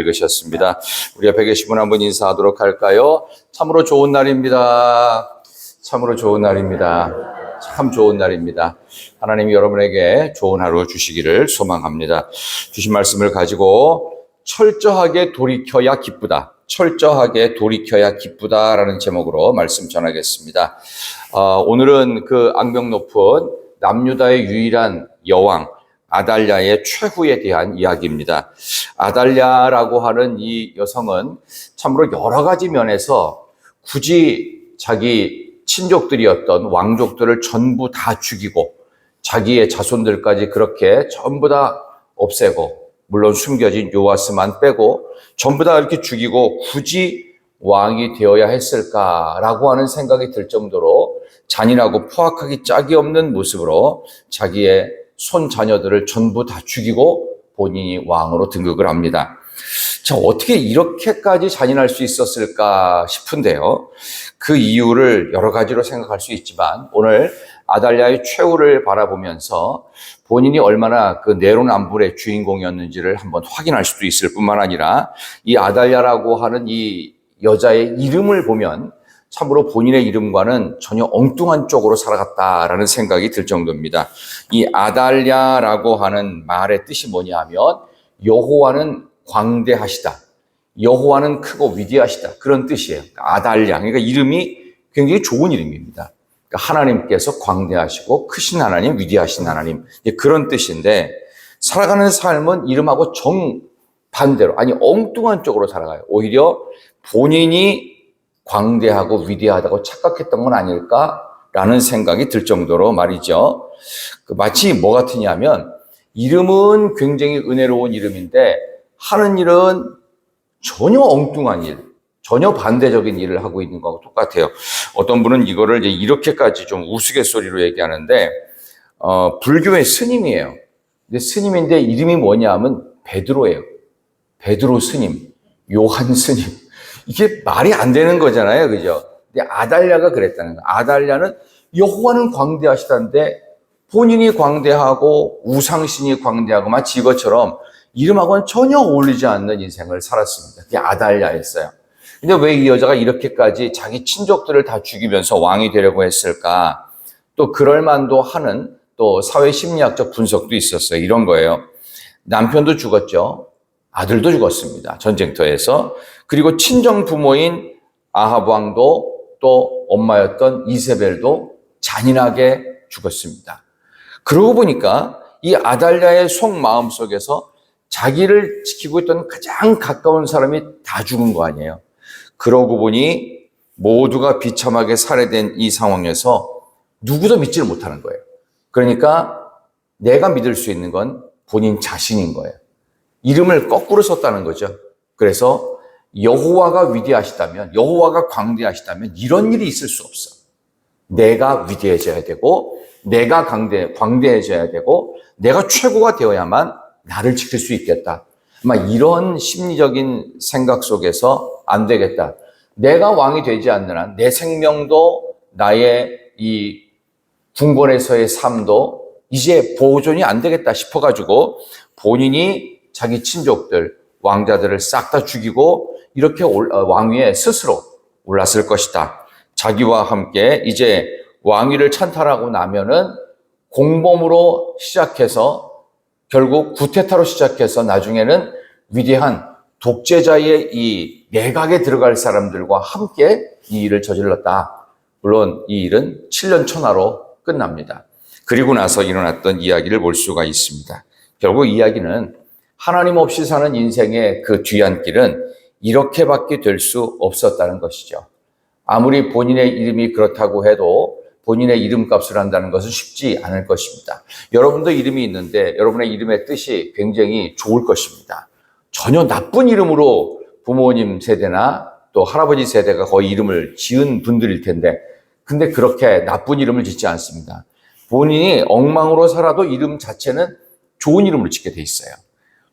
읽으셨습니다. 우리 옆에 계신 분 한번 인사하도록 할까요? 참으로 좋은 날입니다. 참으로 좋은 날입니다. 참 좋은 날입니다. 하나님이 여러분에게 좋은 하루 주시기를 소망합니다. 주신 말씀을 가지고 철저하게 돌이켜야 기쁘다. 철저하게 돌이켜야 기쁘다라는 제목으로 말씀 전하겠습니다. 오늘은 그 악명 높은 남유다의 유일한 여왕 아달랴의 최후에 대한 이야기입니다. 아달랴라고 하는 이 여성은 참으로 여러 가지 면에서 굳이 자기 친족들이었던 왕족들을 전부 다 죽이고 자기의 자손들까지 그렇게 전부 다 없애고 물론 숨겨진 요아스만 빼고 전부 다 이렇게 죽이고 굳이 왕이 되어야 했을까라고 하는 생각이 들 정도로 잔인하고 포악하기 짝이 없는 모습으로 자기의 손 자녀들을 전부 다 죽이고 본인이 왕으로 등극을 합니다. 자, 어떻게 이렇게까지 잔인할 수 있었을까 싶은데요. 그 이유를 여러 가지로 생각할 수 있지만 오늘 아달랴의 최후를 바라보면서 본인이 얼마나 그 내로남불의 주인공이었는지를 한번 확인할 수도 있을 뿐만 아니라 이 아달랴라고 하는 이 여자의 이름을 보면 참으로 본인의 이름과는 전혀 엉뚱한 쪽으로 살아갔다라는 생각이 들 정도입니다. 이 아달랴라고 하는 말의 뜻이 뭐냐 하면 여호와는 광대하시다. 여호와는 크고 위대하시다. 그런 뜻이에요. 아달랴. 그러니까 이름이 굉장히 좋은 이름입니다. 그러니까 하나님께서 광대하시고 크신 하나님, 위대하신 하나님. 그런 뜻인데 살아가는 삶은 이름하고 정반대로 아니 엉뚱한 쪽으로 살아가요. 오히려 본인이 광대하고 위대하다고 착각했던 건 아닐까라는 생각이 들 정도로 말이죠. 마치 뭐 같으냐면 이름은 굉장히 은혜로운 이름인데 하는 일은 전혀 엉뚱한 일, 전혀 반대적인 일을 하고 있는 거하고 똑같아요. 어떤 분은 이거를 이렇게까지 좀 우스갯소리로 얘기하는데 불교의 스님이에요. 근데 스님인데 이름이 뭐냐 하면 베드로예요. 베드로 스님, 요한 스님. 이게 말이 안 되는 거잖아요. 그죠? 근데 아달랴가 그랬다는 거예요. 아달랴는 여호와는 광대하시다는데 본인이 광대하고 우상신이 광대하고 마치 이것처럼 이름하고는 전혀 어울리지 않는 인생을 살았습니다. 그게 아달랴였어요. 근데 왜 이 여자가 이렇게까지 자기 친족들을 다 죽이면서 왕이 되려고 했을까? 또 그럴 만도 하는 또 사회 심리학적 분석도 있었어요. 이런 거예요. 남편도 죽었죠. 아들도 죽었습니다. 전쟁터에서. 그리고 친정 부모인 아합 왕도 또 엄마였던 이세벨도 잔인하게 죽었습니다. 그러고 보니까 이 아달랴의 속마음 속에서 자기를 지키고 있던 가장 가까운 사람이 다 죽은 거 아니에요. 그러고 보니 모두가 비참하게 살해된 이 상황에서 누구도 믿지를 못하는 거예요. 그러니까 내가 믿을 수 있는 건 본인 자신인 거예요. 이름을 거꾸로 썼다는 거죠. 그래서 여호와가 위대하시다면, 여호와가 광대하시다면 이런 일이 있을 수 없어. 내가 위대해져야 되고, 내가 광대해져야 되고, 내가 최고가 되어야만 나를 지킬 수 있겠다. 아마 이런 심리적인 생각 속에서 안 되겠다. 내가 왕이 되지 않는 한 내 생명도 나의 이 궁궐에서의 삶도 이제 보존이 안 되겠다 싶어가지고 본인이 자기 친족들, 왕자들을 싹 다 죽이고 이렇게 왕위에 스스로 올랐을 것이다. 자기와 함께 이제 왕위를 찬탈하고 나면은 공범으로 시작해서 결국 구테타로 시작해서 나중에는 위대한 독재자의 이 내각에 들어갈 사람들과 함께 이 일을 저질렀다. 물론 이 일은 7년 천하로 끝납니다. 그리고 나서 일어났던 이야기를 볼 수가 있습니다. 결국 이야기는 하나님 없이 사는 인생의 그 뒤안길은 이렇게밖에 될 수 없었다는 것이죠. 아무리 본인의 이름이 그렇다고 해도 본인의 이름값을 한다는 것은 쉽지 않을 것입니다. 여러분도 이름이 있는데 여러분의 이름의 뜻이 굉장히 좋을 것입니다. 전혀 나쁜 이름으로 부모님 세대나 또 할아버지 세대가 거의 이름을 지은 분들일 텐데 근데 그렇게 나쁜 이름을 짓지 않습니다. 본인이 엉망으로 살아도 이름 자체는 좋은 이름으로 짓게 돼 있어요.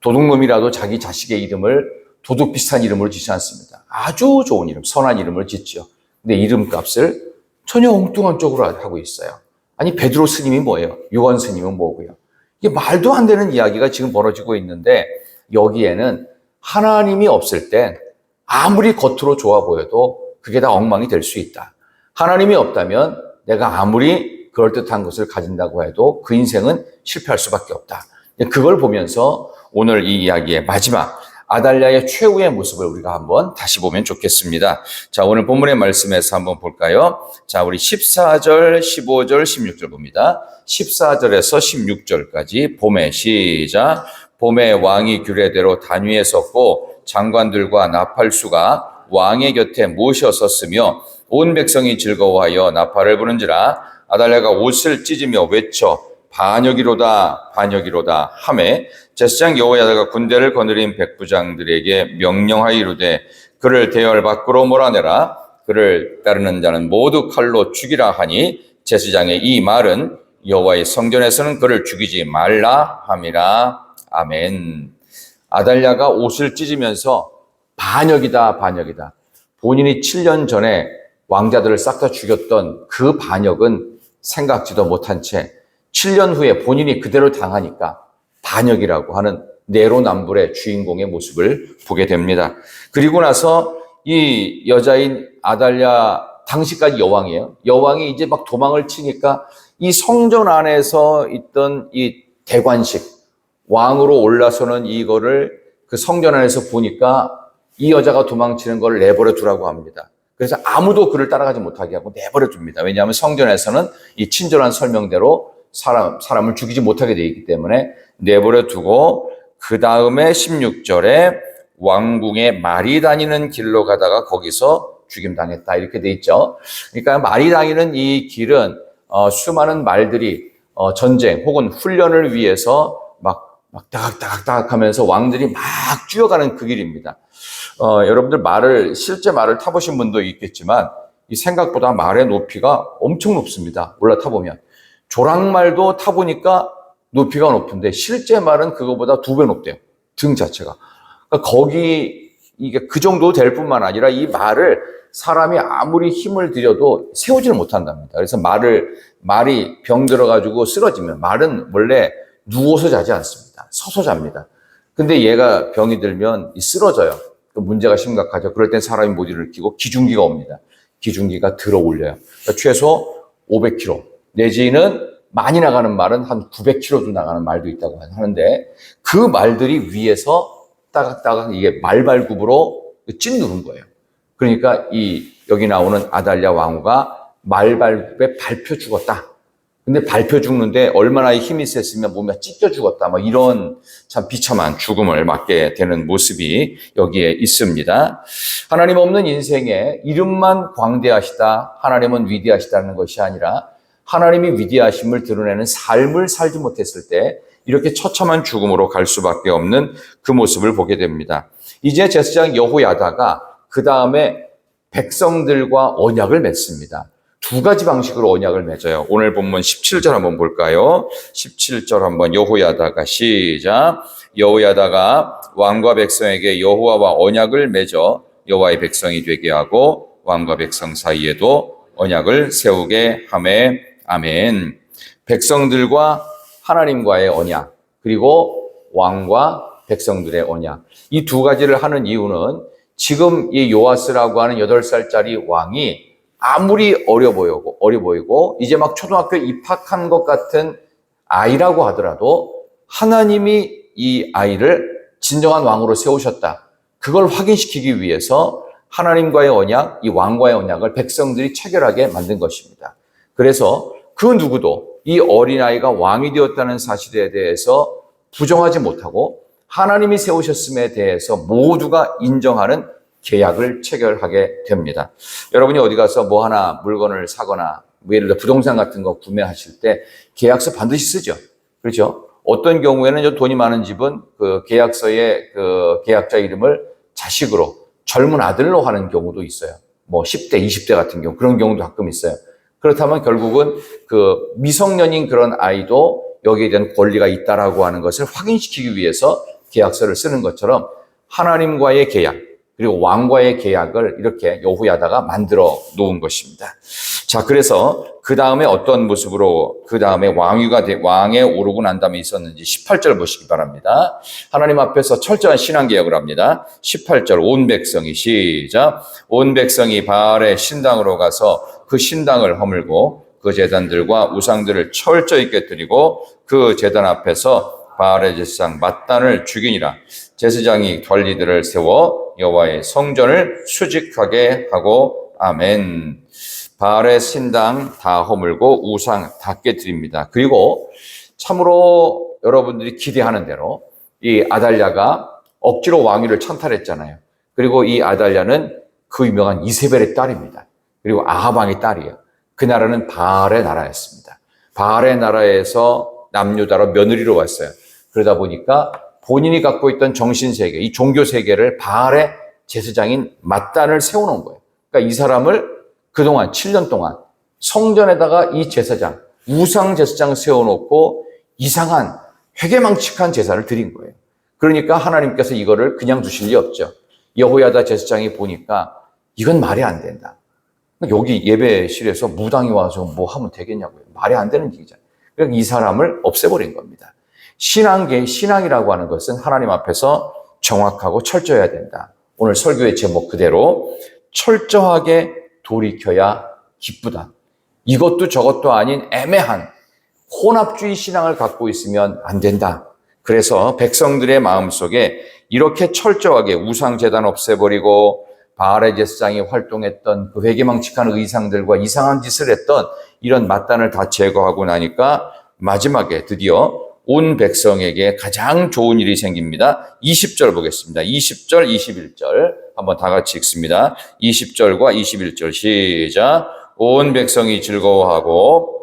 도둑놈이라도 자기 자식의 이름을 도둑 비슷한 이름으로 짓지 않습니다. 아주 좋은 이름, 선한 이름을 짓죠. 근데 이름값을 전혀 엉뚱한 쪽으로 하고 있어요. 아니 베드로 스님이 뭐예요? 요한 스님은 뭐고요? 이게 말도 안 되는 이야기가 지금 벌어지고 있는데 여기에는 하나님이 없을 땐 아무리 겉으로 좋아 보여도 그게 다 엉망이 될 수 있다. 하나님이 없다면 내가 아무리 그럴듯한 것을 가진다고 해도 그 인생은 실패할 수밖에 없다. 그걸 보면서 오늘 이 이야기의 마지막 아달랴의 최후의 모습을 우리가 한번 다시 보면 좋겠습니다. 자, 오늘 본문의 말씀에서 한번 볼까요? 자, 우리 14절, 15절, 16절 봅니다. 14절에서 16절까지 봄에 시작. 봄에 왕이 규례대로 단위에 섰고 장관들과 나팔수가 왕의 곁에 모셔섰으며 온 백성이 즐거워하여 나팔을 부는지라. 아달랴가 옷을 찢으며 외쳐 반역이로다 반역이로다 하매 제사장 여호야다가 군대를 거느린 백부장들에게 명령하여 이르되 그를 대열 밖으로 몰아내라. 그를 따르는 자는 모두 칼로 죽이라 하니 제사장의 이 말은 여호와의 성전에서는 그를 죽이지 말라 함이라. 아멘. 아달랴가 옷을 찢으면서 반역이다 반역이다. 본인이 7년 전에 왕자들을 싹 다 죽였던 그 반역은 생각지도 못한 채 7년 후에 본인이 그대로 당하니까 반역이라고 하는 내로남불의 주인공의 모습을 보게 됩니다. 그리고 나서 이 여자인 아달랴 당시까지 여왕이에요. 여왕이 이제 막 도망을 치니까 이 성전 안에서 있던 이 대관식 왕으로 올라서는 이거를 그 성전 안에서 보니까 이 여자가 도망치는 걸 내버려 두라고 합니다. 그래서 아무도 그를 따라가지 못하게 하고 내버려 둡니다. 왜냐하면 성전에서는 이 친절한 설명대로 사람을 죽이지 못하게 되어 있기 때문에 내버려 두고 그 다음에 16절에 왕궁에 말이 다니는 길로 가다가 거기서 죽임당했다 이렇게 돼 있죠. 그러니까 말이 다니는 이 길은 수많은 말들이 전쟁 혹은 훈련을 위해서 막 따각따각 하면서 왕들이 막 뛰어가는 그 길입니다. 여러분들 실제 말을 타보신 분도 있겠지만 이 생각보다 말의 높이가 엄청 높습니다. 올라타보면. 조랑말도 타보니까 높이가 높은데 실제 말은 그거보다 2배 높대요. 등 자체가. 그러니까 이게 그 정도 될 뿐만 아니라 이 말을 사람이 아무리 힘을 들여도 세우지를 못한답니다. 그래서 말이 병 들어가지고 쓰러지면 말은 원래 누워서 자지 않습니다. 서서 잡니다. 근데 얘가 병이 들면 쓰러져요. 문제가 심각하죠. 그럴 땐 사람이 못 일으키고 기중기가 옵니다. 기중기가 들어 올려요. 그러니까 최소 500km 내지는 많이 나가는 말은 한 900km도 나가는 말도 있다고 하는데 그 말들이 위에서 따각따각 이게 말발굽으로 찐누른 거예요. 그러니까 여기 나오는 아달랴 왕후가 말발굽에 밟혀 죽었다. 근데 밟혀 죽는데 얼마나 힘이 셌으면 몸에 찢겨 죽었다. 뭐 이런 참 비참한 죽음을 맞게 되는 모습이 여기에 있습니다. 하나님 없는 인생에 이름만 광대하시다, 하나님은 위대하시다는 것이 아니라 하나님이 위대하심을 드러내는 삶을 살지 못했을 때 이렇게 처참한 죽음으로 갈 수밖에 없는 그 모습을 보게 됩니다. 이제 제사장 여호야다가 그 다음에 백성들과 언약을 맺습니다. 2가지 방식으로 언약을 맺어요. 오늘 본문 17절 한번 볼까요? 17절 한번 여호야다가 시작. 여호야다가 왕과 백성에게 여호와와 언약을 맺어 여호와의 백성이 되게 하고 왕과 백성 사이에도 언약을 세우게 하매. 아멘. 백성들과 하나님과의 언약, 그리고 왕과 백성들의 언약. 이 2가지를 하는 이유는 지금 이 요아스라고 하는 8살짜리 왕이 아무리 어려 보이고 이제 막 초등학교 입학한 것 같은 아이라고 하더라도 하나님이 이 아이를 진정한 왕으로 세우셨다. 그걸 확인시키기 위해서 하나님과의 언약, 이 왕과의 언약을 백성들이 체결하게 만든 것입니다. 그래서 그 누구도 이 어린아이가 왕이 되었다는 사실에 대해서 부정하지 못하고 하나님이 세우셨음에 대해서 모두가 인정하는 계약을 체결하게 됩니다. 여러분이 어디 가서 뭐 하나 물건을 사거나 예를 들어 부동산 같은 거 구매하실 때 계약서 반드시 쓰죠. 그렇죠? 어떤 경우에는 돈이 많은 집은 그 계약서에 그 계약자 이름을 자식으로 젊은 아들로 하는 경우도 있어요. 뭐 10대, 20대 같은 경우 그런 경우도 가끔 있어요. 그렇다면 결국은 그 미성년인 그런 아이도 여기에 대한 권리가 있다라고 하는 것을 확인시키기 위해서 계약서를 쓰는 것처럼 하나님과의 계약 그리고 왕과의 계약을 이렇게 여호야다가 만들어 놓은 것입니다. 자, 그래서 그 다음에 어떤 모습으로 그 다음에 왕에 오르고 난 다음에 있었는지 18절 보시기 바랍니다. 하나님 앞에서 철저한 신앙개혁을 합니다. 18절 온 백성이 시작. 온 백성이 바알의 신당으로 가서 그 신당을 허물고 그 제단들과 우상들을 철저히 깨뜨리고 그 제단 앞에서 바알의 제사장 맏단을 죽이니라. 제사장이 관리들을 세워 여호와의 성전을 수직하게 하고 아멘. 바알의 신당 다 허물고 우상 다 깨뜨립니다. 그리고 참으로 여러분들이 기대하는 대로 이 아달랴가 억지로 왕위를 찬탈했잖아요. 그리고 이 아달랴는 그 유명한 이세벨의 딸입니다. 그리고 아합 왕의 딸이에요. 그 나라는 바알의 나라였습니다. 바알의 나라에서 남유다로 며느리로 왔어요. 그러다 보니까 본인이 갖고 있던 정신세계, 이 종교세계를 바알의 제사장인 맏단을 세워놓은 거예요. 그러니까 이 사람을 그동안 7년 동안 성전에다가 이 제사장, 우상 제사장 세워놓고 이상한 회개망측한 제사를 드린 거예요. 그러니까 하나님께서 이거를 그냥 두실 리 없죠. 여호야다 제사장이 보니까 이건 말이 안 된다. 여기 예배실에서 무당이 와서 뭐 하면 되겠냐고요. 말이 안 되는 얘기잖아요. 그러니까 이 사람을 없애버린 겁니다. 신앙이라고 하는 것은 하나님 앞에서 정확하고 철저해야 된다. 오늘 설교의 제목 그대로 철저하게 돌이켜야 기쁘다. 이것도 저것도 아닌 애매한 혼합주의 신앙을 갖고 있으면 안 된다. 그래서 백성들의 마음속에 이렇게 철저하게 우상제단 없애버리고 바알의 제사장이 활동했던 그 회개망측한 의상들과 이상한 짓을 했던 이런 맏단을 다 제거하고 나니까 마지막에 드디어 온 백성에게 가장 좋은 일이 생깁니다. 20절 보겠습니다. 20절, 21절 한번 다 같이 읽습니다. 20절과 21절 시작. 온 백성이 즐거워하고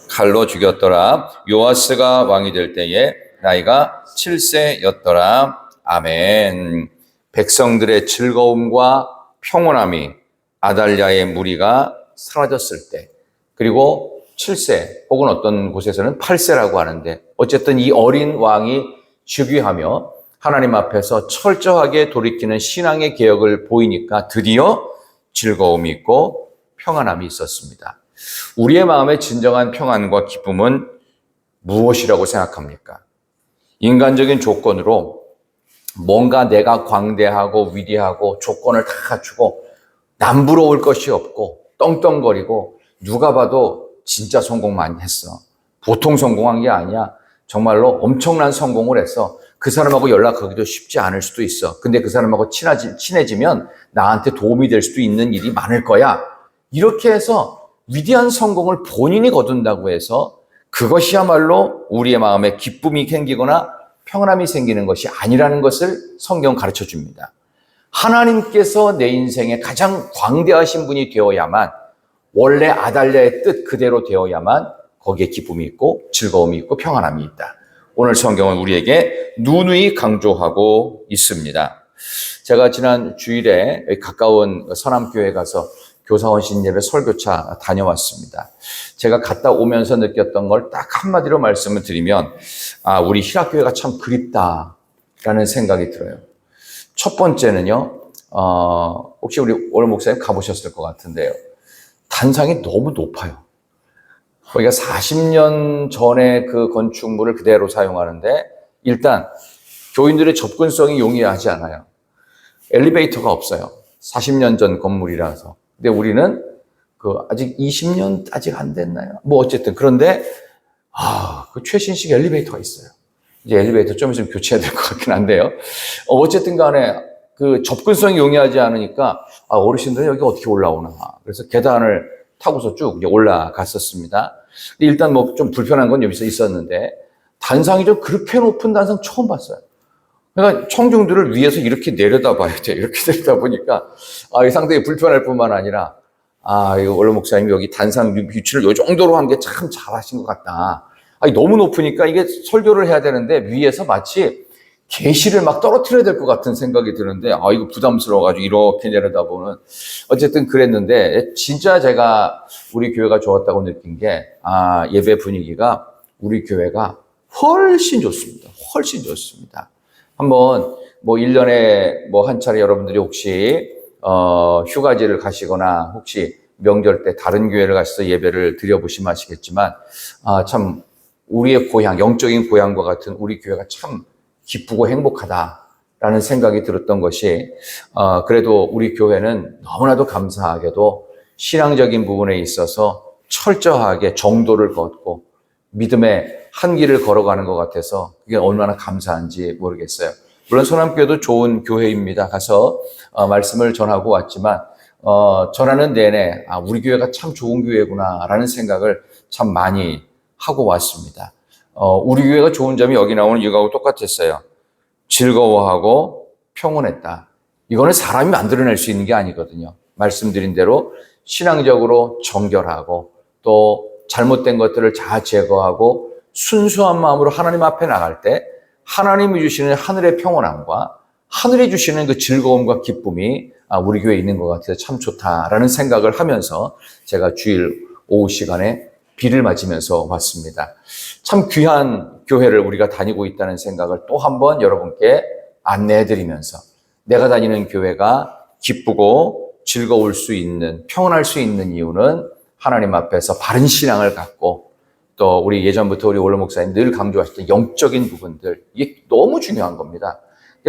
칼로 죽였더라. 요아스가 왕이 될 때에 나이가 7세였더라. 아멘. 백성들의 즐거움과 평온함이 아달랴의 무리가 사라졌을 때, 그리고 7세 혹은 어떤 곳에서는 8세라고 하는데 어쨌든 이 어린 왕이 즉위하며 하나님 앞에서 철저하게 돌이키는 신앙의 개혁을 보이니까 드디어 즐거움이 있고 평안함이 있었습니다. 우리의 마음의 진정한 평안과 기쁨은 무엇이라고 생각합니까? 인간적인 조건으로 뭔가 내가 광대하고 위대하고 조건을 다 갖추고 남부러울 것이 없고 떵떵거리고 누가 봐도 진짜 성공 많이 했어. 보통 성공한 게 아니야. 정말로 엄청난 성공을 했어. 그 사람하고 연락하기도 쉽지 않을 수도 있어. 근데 그 사람하고 친해지면 나한테 도움이 될 수도 있는 일이 많을 거야. 이렇게 해서 위대한 성공을 본인이 거둔다고 해서 그것이야말로 우리의 마음에 기쁨이 생기거나 평안함이 생기는 것이 아니라는 것을 성경 가르쳐 줍니다. 하나님께서 내 인생에 가장 광대하신 분이 되어야만, 원래 아달랴의 뜻 그대로 되어야만 거기에 기쁨이 있고 즐거움이 있고 평안함이 있다. 오늘 성경은 우리에게 누누이 강조하고 있습니다. 제가 지난 주일에 가까운 서남교회 가서 교사원 신예배 설교차 다녀왔습니다. 제가 갔다 오면서 느꼈던 걸 딱 한마디로 말씀을 드리면, 우리 희락교회가 참 그립다라는 생각이 들어요. 첫 번째는요, 혹시 우리 오늘 목사님 가보셨을 것 같은데요. 단상이 너무 높아요. 거기가 40년 전에 그 건축물을 그대로 사용하는데, 일단 교인들의 접근성이 용이하지 않아요. 엘리베이터가 없어요. 40년 전 건물이라서. 근데 우리는 아직 20년 아직 안 됐나요? 뭐 어쨌든 그런데 그 최신식 엘리베이터가 있어요. 이제 엘리베이터 좀 있으면 교체해야 될 것 같긴 한데요. 어쨌든 간에 그 접근성이 용이하지 않으니까 어르신들은 여기 어떻게 올라오나. 그래서 계단을 타고서 쭉 이제 올라갔었습니다. 일단 뭐 좀 불편한 건 여기서 있었는데 단상이 좀 그렇게 높은 단상 처음 봤어요. 그러니까 청중들을 위에서 이렇게 내려다봐야 돼. 이렇게 내려다보니까 이 상당히 불편할 뿐만 아니라 이거 원로 목사님이 여기 단상 위치를 이 정도로 한 게 참 잘하신 것 같다. 너무 높으니까 이게 설교를 해야 되는데 위에서 마치 계시를 막 떨어뜨려야 될 것 같은 생각이 드는데 이거 부담스러워가지고 이렇게 내려다보는, 어쨌든 그랬는데 진짜 제가 우리 교회가 좋았다고 느낀 게 예배 분위기가 우리 교회가 훨씬 좋습니다. 훨씬 좋습니다. 한번 1년에 한 차례 여러분들이 혹시 휴가지를 가시거나 혹시 명절 때 다른 교회를 가셔서 예배를 드려보시면 아시겠지만, 참, 우리의 고향, 영적인 고향과 같은 우리 교회가 참 기쁘고 행복하다라는 생각이 들었던 것이, 그래도 우리 교회는 너무나도 감사하게도 신앙적인 부분에 있어서 철저하게 정도를 걷고 믿음의 한 길을 걸어가는 것 같아서 그게 얼마나 감사한지 모르겠어요. 물론 소남교회도 좋은 교회입니다. 가서 말씀을 전하고 왔지만 전하는 내내 우리 교회가 참 좋은 교회구나라는 생각을 참 많이 하고 왔습니다. 우리 교회가 좋은 점이 여기 나오는 이거하고 똑같았어요. 즐거워하고 평온했다. 이거는 사람이 만들어낼 수 있는 게 아니거든요. 말씀드린 대로 신앙적으로 정결하고 또 잘못된 것들을 다 제거하고 순수한 마음으로 하나님 앞에 나갈 때 하나님이 주시는 하늘의 평온함과 하늘이 주시는 그 즐거움과 기쁨이 우리 교회에 있는 것 같아서 참 좋다라는 생각을 하면서 제가 주일 오후 시간에 비를 맞으면서 왔습니다. 참 귀한 교회를 우리가 다니고 있다는 생각을 또 한 번 여러분께 안내해드리면서 내가 다니는 교회가 기쁘고 즐거울 수 있는, 평온할 수 있는 이유는 하나님 앞에서 바른 신앙을 갖고 또 우리 예전부터 우리 원로 목사님 늘 강조하셨던 영적인 부분들, 이게 너무 중요한 겁니다.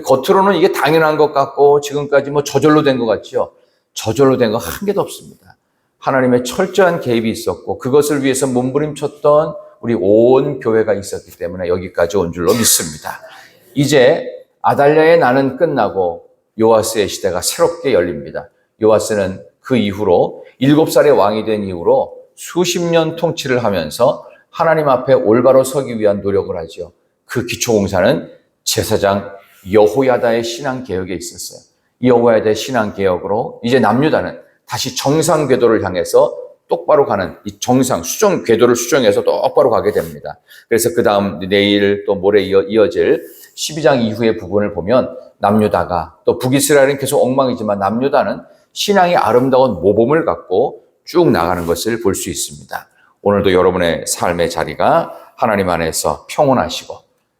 겉으로는 이게 당연한 것 같고 지금까지 뭐 저절로 된 것 같죠. 저절로 된 거 한 개도 없습니다. 하나님의 철저한 개입이 있었고 그것을 위해서 몸부림쳤던 우리 온 교회가 있었기 때문에 여기까지 온 줄로 믿습니다. 이제 아달랴의 난은 끝나고 요아스의 시대가 새롭게 열립니다. 요아스는 그 이후로 7살의 왕이 된 이후로 수십 년 통치를 하면서 하나님 앞에 올바로 서기 위한 노력을 하죠. 그 기초공사는 제사장 여호야다의 신앙개혁에 있었어요. 이 여호야다의 신앙개혁으로 이제 남유다는 다시 정상 궤도를 향해서 똑바로 가는 이 정상 수정 궤도를 수정해서 똑바로 가게 됩니다. 그래서 그 다음 내일 또 모레 이어질 12장 이후의 부분을 보면 남유다가 또 북이스라엘은 계속 엉망이지만 남유다는 신앙의 아름다운 모범을 갖고 쭉 나가는 것을 볼 수 있습니다. 오늘도 여러분의 삶의 자리가 하나님 안에서 평온하시고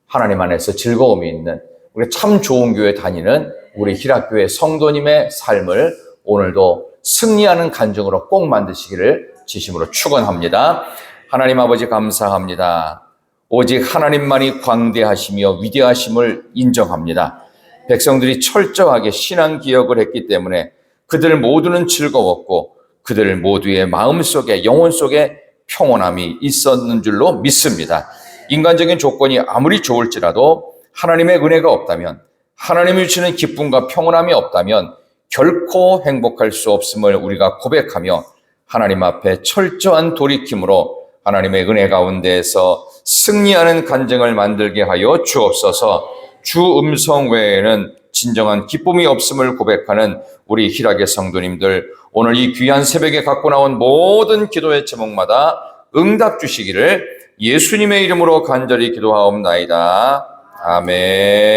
하나님 안에서 즐거움이 있는 우리 참 좋은 교회 다니는 우리 희락교회 성도님의 삶을 오늘도 승리하는 간증으로 꼭 만드시기를 진심으로 축원합니다. 하나님 아버지 감사합니다. 오직 하나님만이 광대하시며 위대하심을 인정합니다. 백성들이 철저하게 신앙 기억을 했기 때문에 그들 모두는 즐거웠고 그들 모두의 마음속에 영혼 속에 평온함이 있었는 줄로 믿습니다. 인간적인 조건이 아무리 좋을지라도 하나님의 은혜가 없다면 하나님이 주시는 기쁨과 평온함이 없다면 결코 행복할 수 없음을 우리가 고백하며 하나님 앞에 철저한 돌이킴으로 하나님의 은혜 가운데에서 승리하는 간증을 만들게 하여 주옵소서. 주 음성 외에는 진정한 기쁨이 없음을 고백하는 우리 희락의 성도님들, 오늘 이 귀한 새벽에 갖고 나온 모든 기도의 제목마다 응답 주시기를 예수님의 이름으로 간절히 기도하옵나이다. 아멘.